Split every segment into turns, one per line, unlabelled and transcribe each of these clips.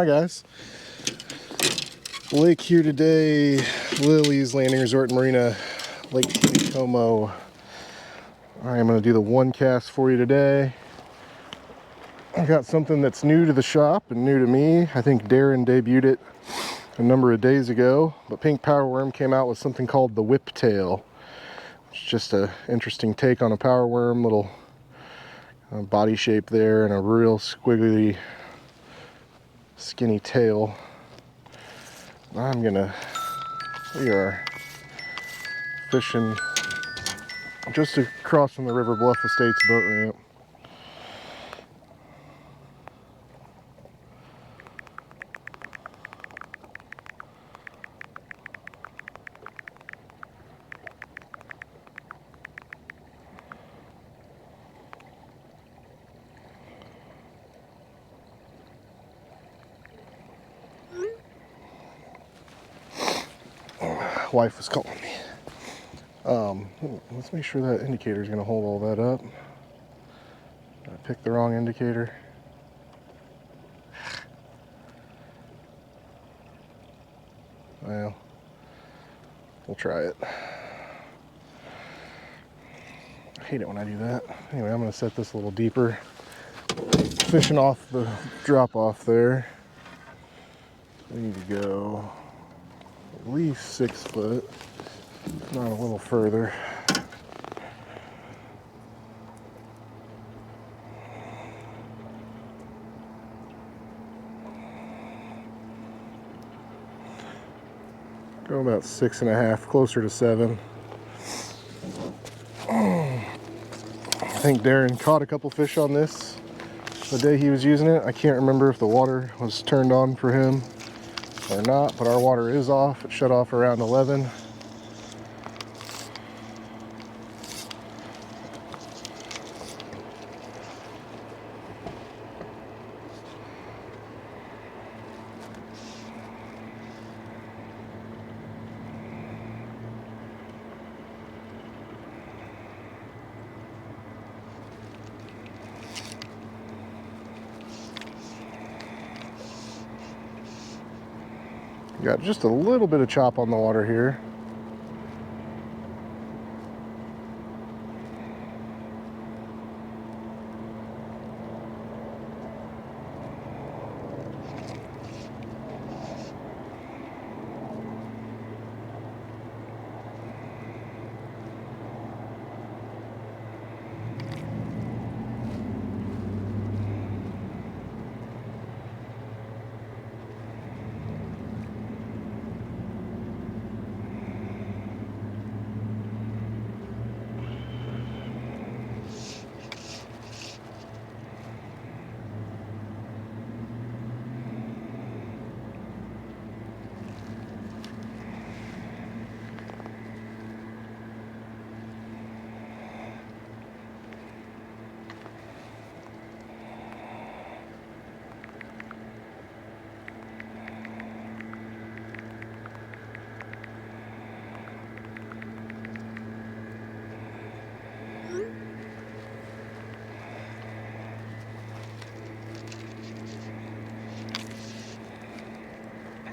guys. Lake here today, Lilleys Landing Resort and Marina, Lake Taneycomo. I'm going to do the one cast for you today. I got something that's new to the shop and new to me. I think Darren debuted it a number of days ago, but Pink Power Worm came out with something called the Whiptail. It's just an interesting take on a power worm, little body shape there and a real squiggly skinny tail. We are fishing just across from the River Bluff Estates boat ramp. Wife was calling me. Let's make sure that indicator is going to hold all that up. I picked the wrong indicator. Well, we'll try it. I hate it when I do that. Anyway, I'm going to set this a little deeper. Fishing off the drop off there. We need to go at least 6 foot, if not a little further. Go about 6.5, closer to 7. I think Darren caught a couple fish on this the day he was using it. I can't remember if the water was turned on for him or not, but our water is off. It shut off around 11. Got just a little bit of chop on the water here.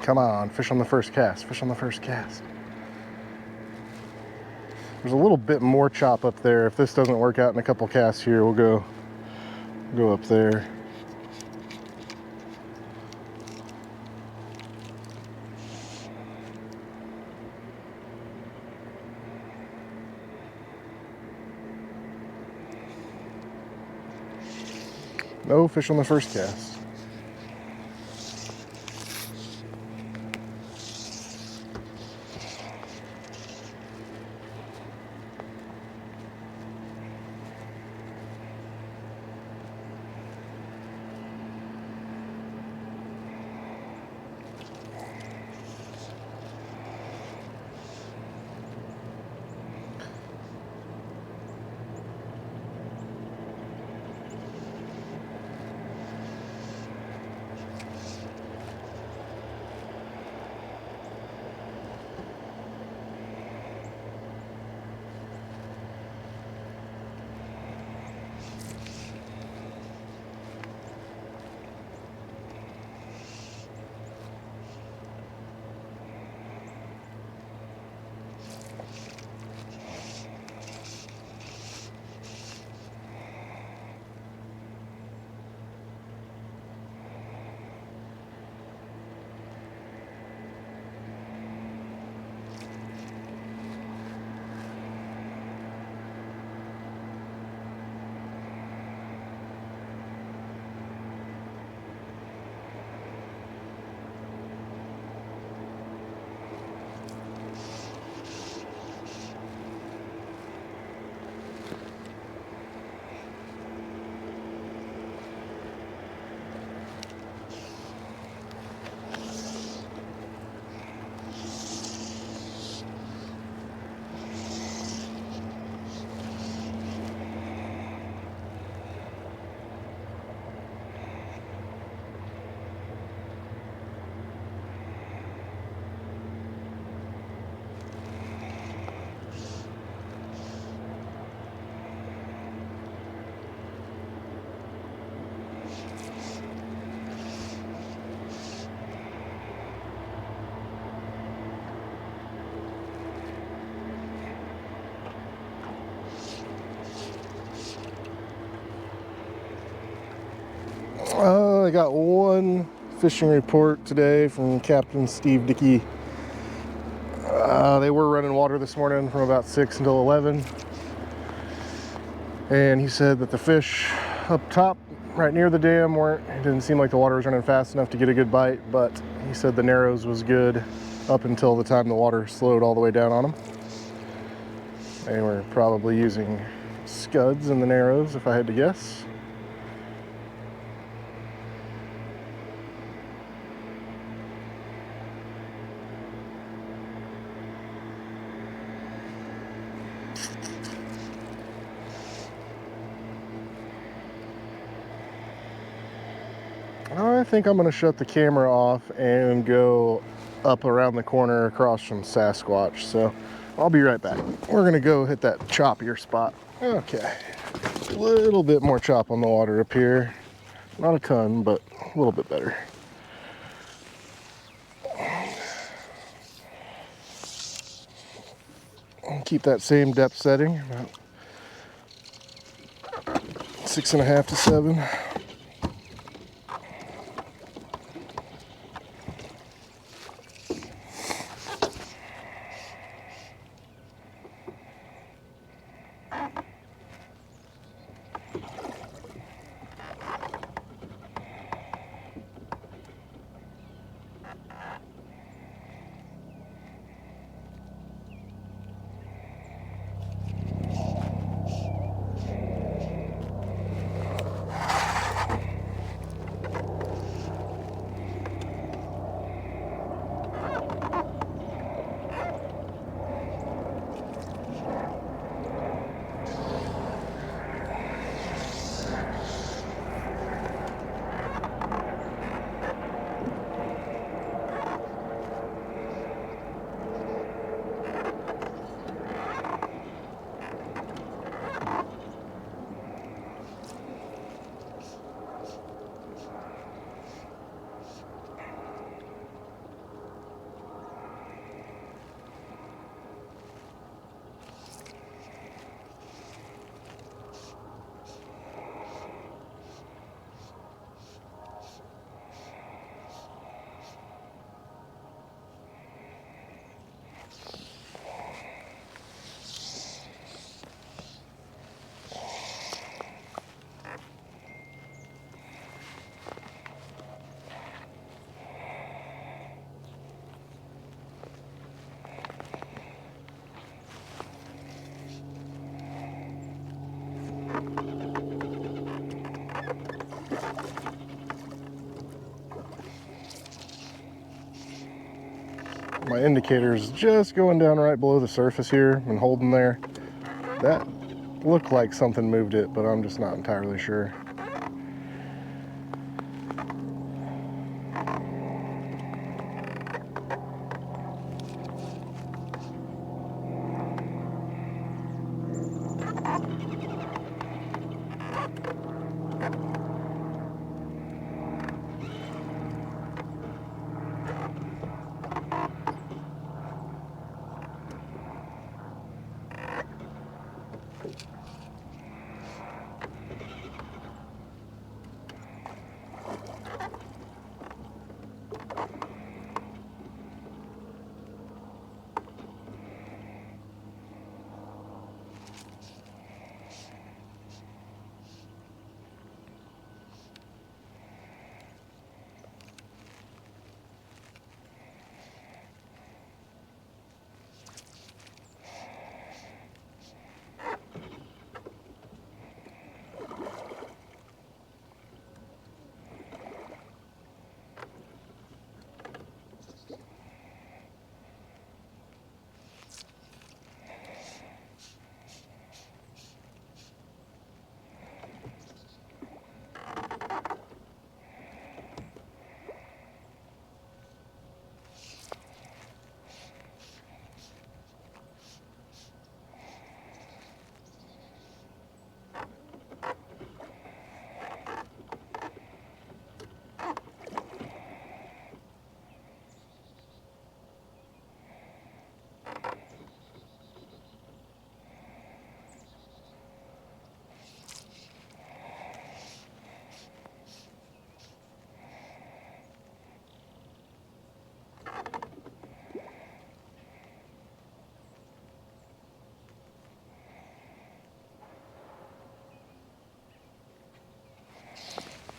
Come on, fish on the first cast, fish on the first cast. There's a little bit more chop up there. If this doesn't work out in a couple casts here, we'll go up there. No fish on the first cast. I got one fishing report today from Captain Steve Dickey. They were running water this morning from about 6 until 11. And he said that the fish up top, right near the dam, it didn't seem like the water was running fast enough to get a good bite, but he said the narrows was good up until the time the water slowed all the way down on them. They were probably using scuds in the narrows, if I had to guess. I think I'm going to shut the camera off and go up around the corner across from Sasquatch. So I'll be right back. We're going to go hit that choppier spot. Okay. A little bit more chop on the water up here. Not a ton, but a little bit better. Keep that same depth setting, about 6.5 to 7. My indicator is just going down right below the surface here and holding there. That looked like something moved it, but I'm just not entirely sure.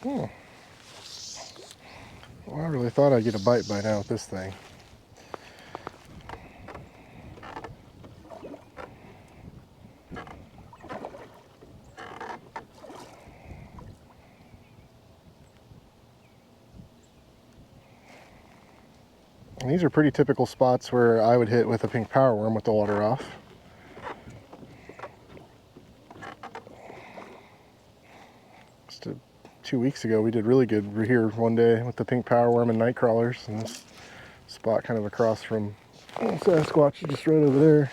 Well, I really thought I'd get a bite by now with this thing. And these are pretty typical spots where I would hit with a pink power worm with the water off. Just 2 weeks ago, we did really good here one day with the pink power worm and night crawlers, and this spot kind of across from Sasquatch, just right over there.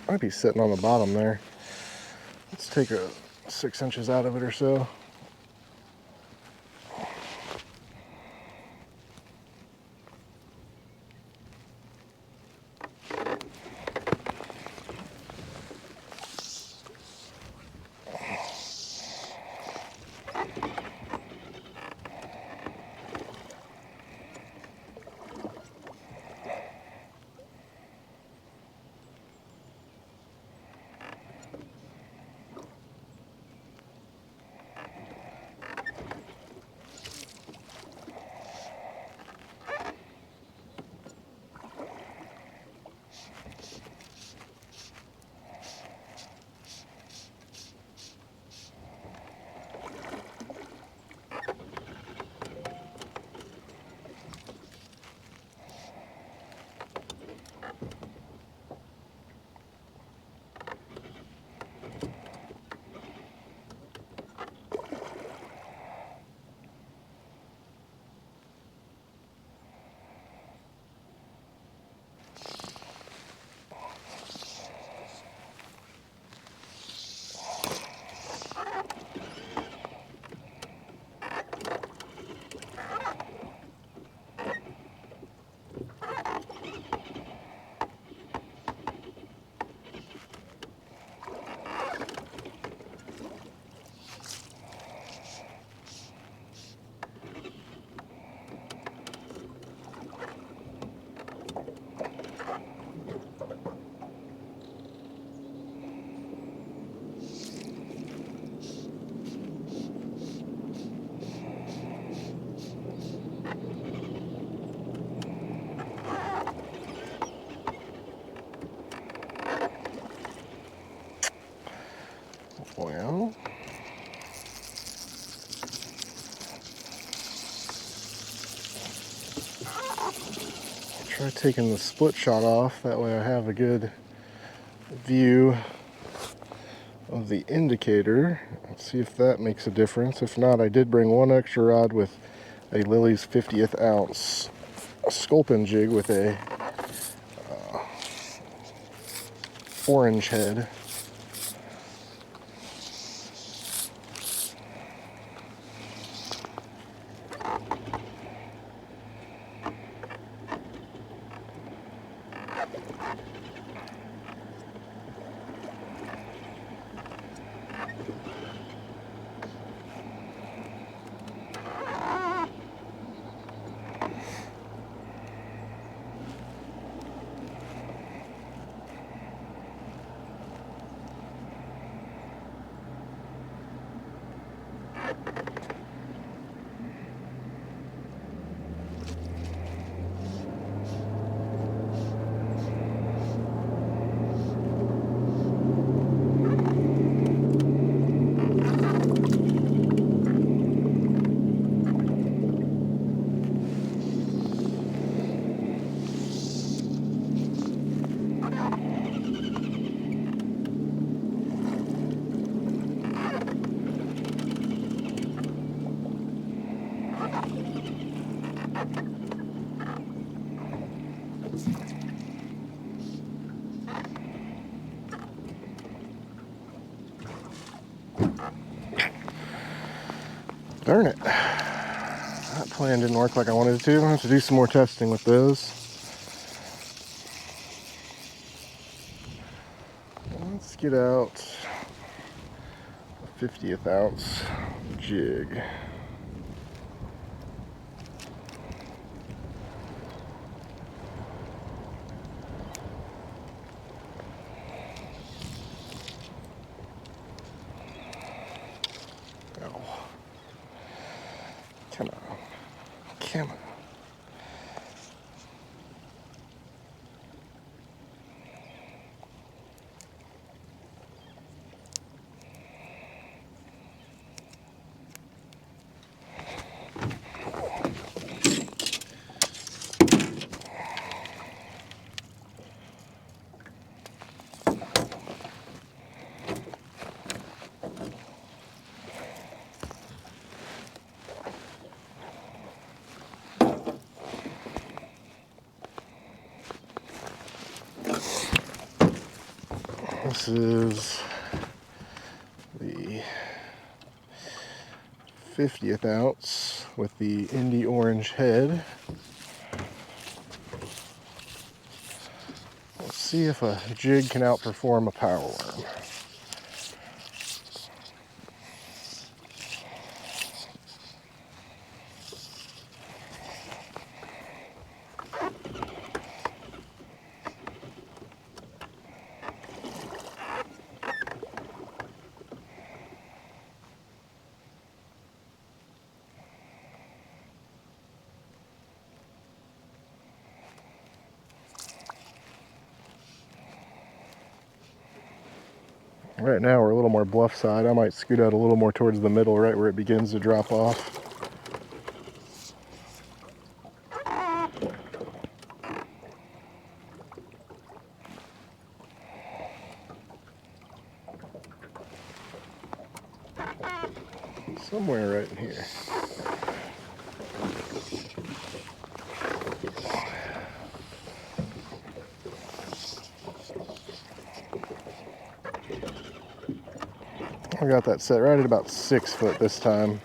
Might be sitting on the bottom there. Let's take 6 inches out of it or so. Well, try taking the split shot off, that way I have a good view of the indicator. Let's see if that makes a difference. If not, I did bring one extra rod with a Lilley's 50th ounce sculpin jig with a orange head. Darn it. That plan didn't work like I wanted it to. I'm going to have to do some more testing with those. Let's get out a 50th ounce jig. Oh. Come on. Come on. This is the 50th ounce with the Indy orange head. Let's see if a jig can outperform a power worm. Right now we're a little more bluff side. I might scoot out a little more towards the middle, right where it begins to drop off. Somewhere right in here. I got that set right at about 6 foot this time.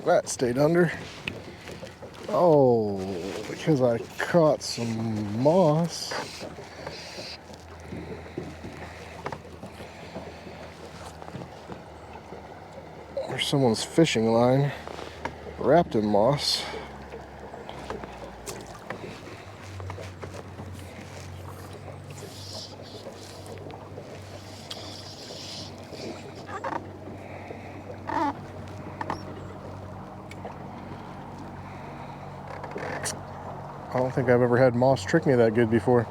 That stayed under. Oh, because I caught some moss. There's someone's fishing line wrapped in moss. don't think I've ever had moss trick me that good before.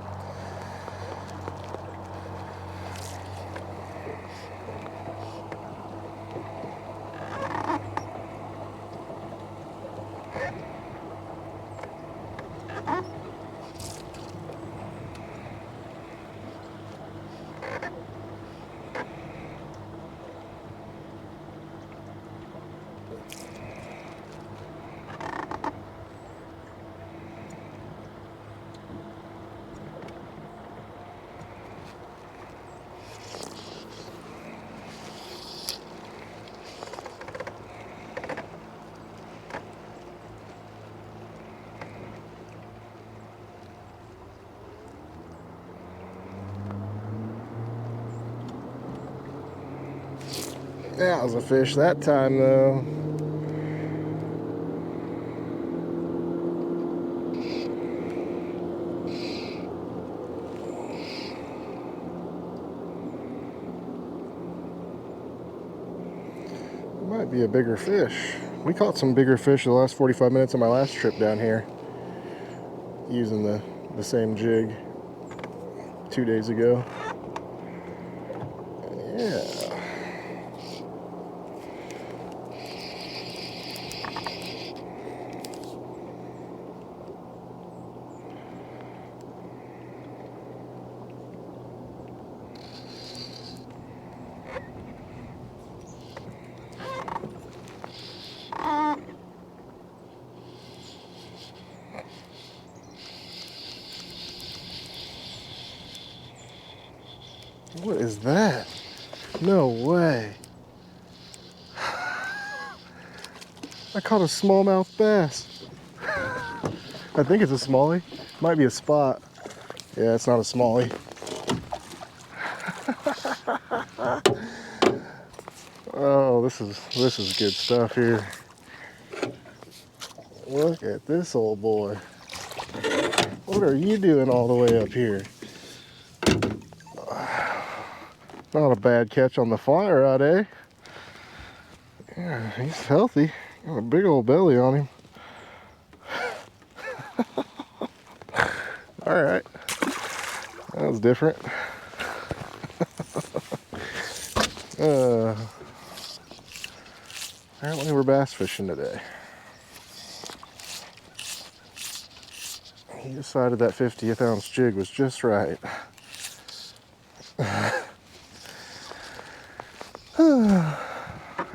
That was a fish that time, though. It might be a bigger fish. We caught some bigger fish the last 45 minutes of my last trip down here using the same jig 2 days ago. Yeah. What is that? No way. I caught a smallmouth bass. I think it's a smallie. Might be a spot. Yeah, it's not a smallie. Oh, this is good stuff here. Look at this old boy. What are you doing all the way up here? Not a bad catch on the fly rod, eh? Yeah, he's healthy. Got a big old belly on him. Alright. That was different. Apparently we're bass fishing today. He decided that 50th ounce jig was just right.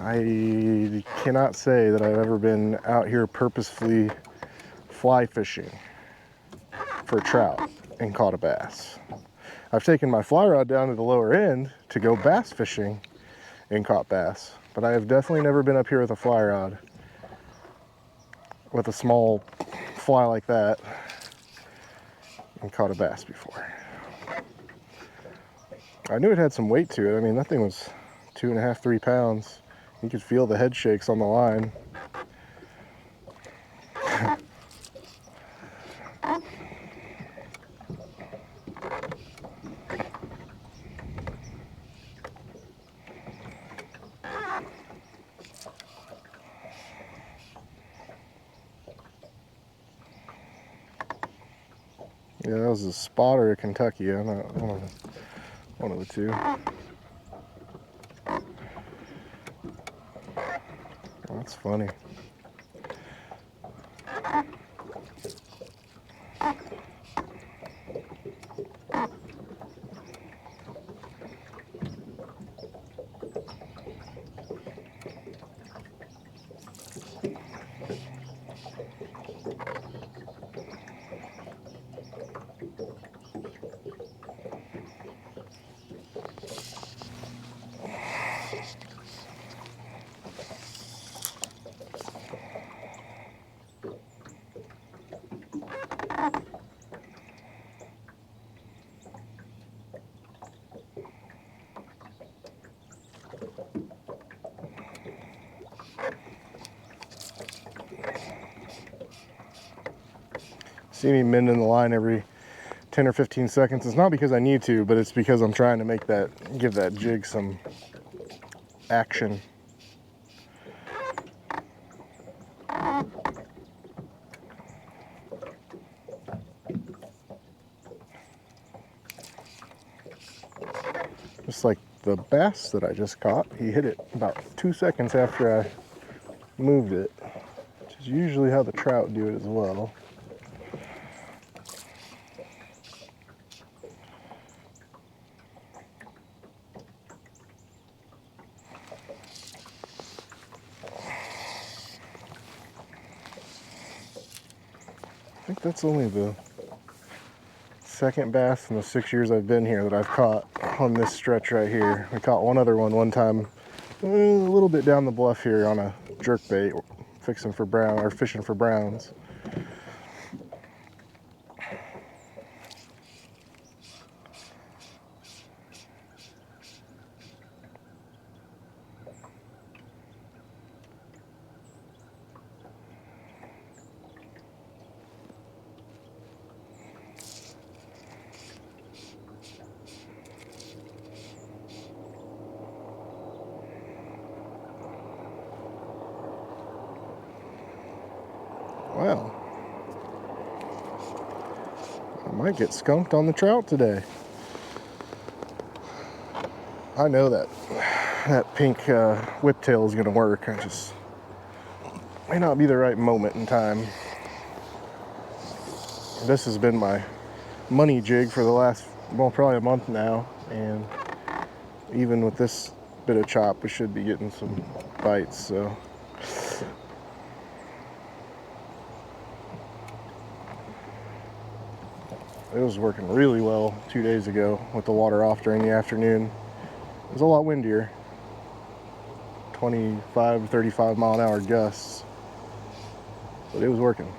I cannot say that I've ever been out here purposefully fly fishing for trout and caught a bass. I've taken my fly rod down to the lower end to go bass fishing and caught bass, but I have definitely never been up here with a fly rod with a small fly like that and caught a bass before. I knew it had some weight to it. I mean, that thing was 2.5, 3 pounds. You could feel the head shakes on the line. Yeah, that was a spot or a Kentucky. I'm not one of the two. That's funny. See me mending the line every 10 or 15 seconds. It's not because I need to, but it's because I'm trying to give that jig some action. Just like the bass that I just caught, he hit it about 2 seconds after I moved it, which is usually how the trout do it as well. I think that's only the second bass in the 6 years I've been here that I've caught on this stretch right here. I caught one other one time a little bit down the bluff here on a jerkbait, fishing for browns. Well, I might get skunked on the trout today. I know that pink whiptail is going to work. I just may not be the right moment in time. This has been my money jig for the last, well, probably a month now, and even with this bit of chop, we should be getting some bites. So it was working really well 2 days ago with the water off during the afternoon. It was a lot windier, 25 to 35 mile an hour gusts, but it was working.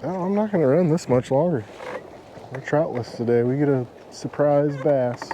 Oh, I'm not going to run this much longer. We're troutless today. We get a surprise bass.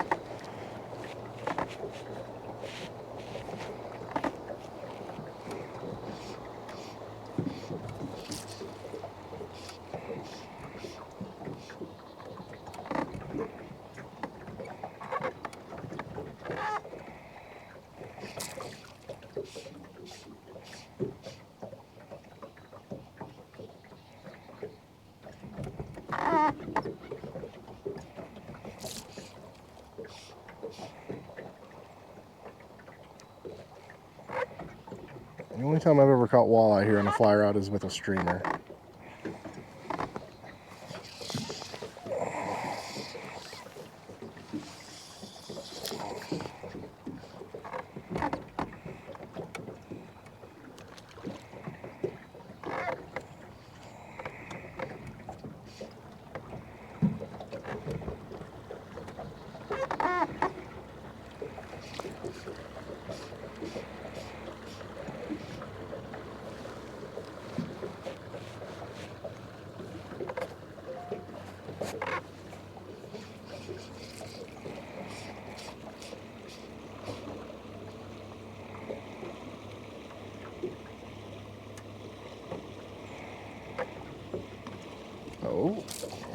The only time I've ever caught walleye here on a fly rod is with a streamer.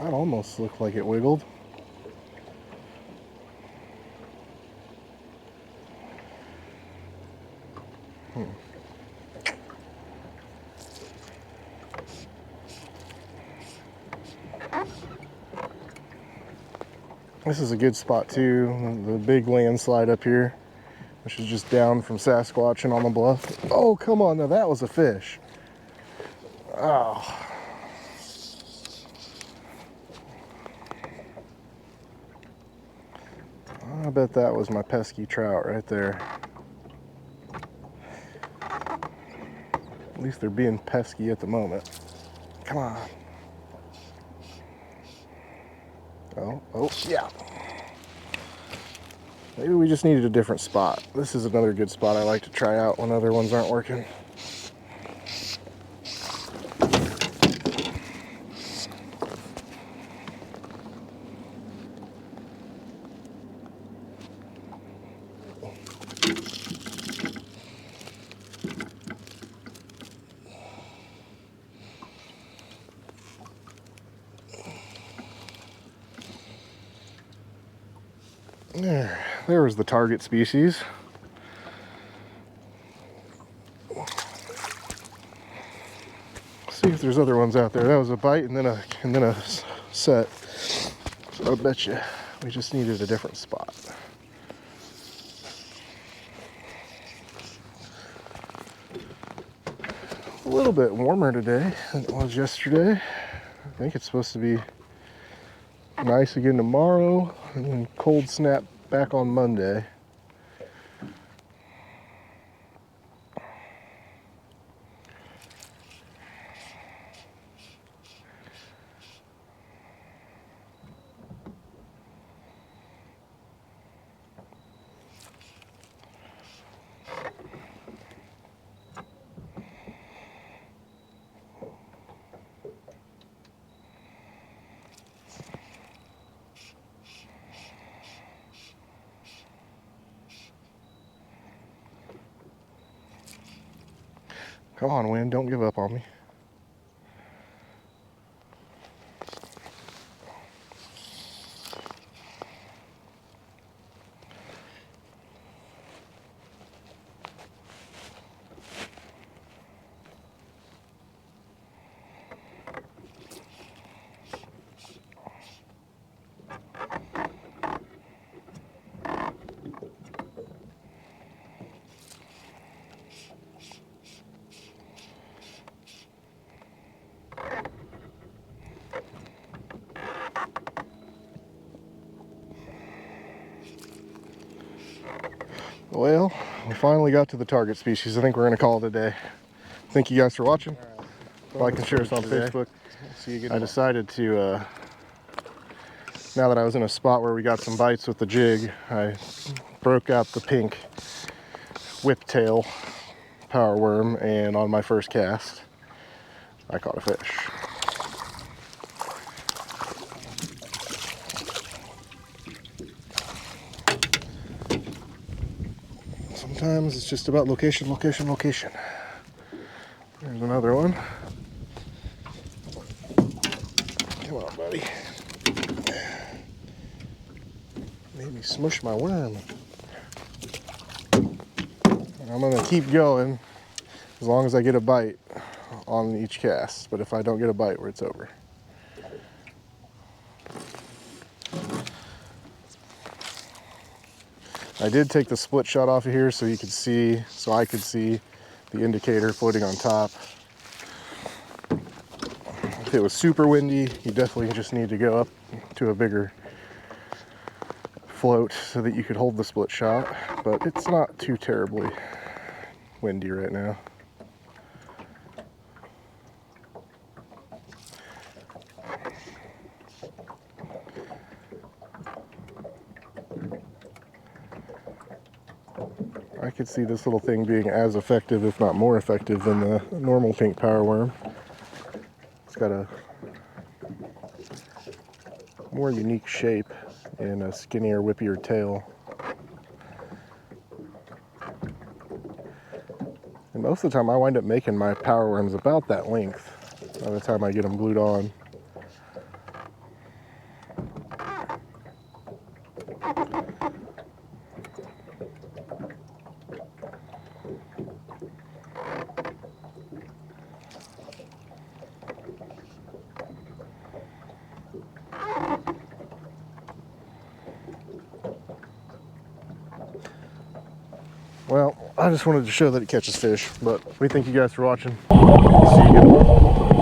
That almost looked like it wiggled. This is a good spot too, the big landslide up here, which is just down from Sasquatch and on the bluff. Oh, come on, now that was a fish. Oh. I bet that was my pesky trout right there. At least they're being pesky at the moment. Come on. Oh, yeah. Maybe we just needed a different spot. This is another good spot I like to try out when other ones aren't working. There was the target species. See if there's other ones out there. That was a bite and then a set. So I bet you we just needed a different spot. A little bit warmer today than it was yesterday. I think it's supposed to be nice again tomorrow, and then cold snap back on Monday. Come on, wind, don't give up on me. Well, we finally got to the target species. I think we're going to call it a day. Thank you guys for watching. Like and share us on Facebook. See you again. I decided to, now that I was in a spot where we got some bites with the jig, I broke out the pink whiptail power worm, and on my first cast, I caught a fish. Sometimes it's just about location, location, location. There's another one. Come on, buddy. Made me smush my worm. And I'm gonna keep going as long as I get a bite on each cast. But if I don't get a bite, it's over. I did take the split shot off of here so you could see, so I could see the indicator floating on top. If it was super windy, you definitely just need to go up to a bigger float so that you could hold the split shot, but it's not too terribly windy right now. I could see this little thing being as effective, if not more effective, than the normal pink power worm. It's got a more unique shape and a skinnier, whippier tail. And most of the time I wind up making my power worms about that length by the time I get them glued on. Well, I just wanted to show that it catches fish, but we thank you guys for watching. See you again.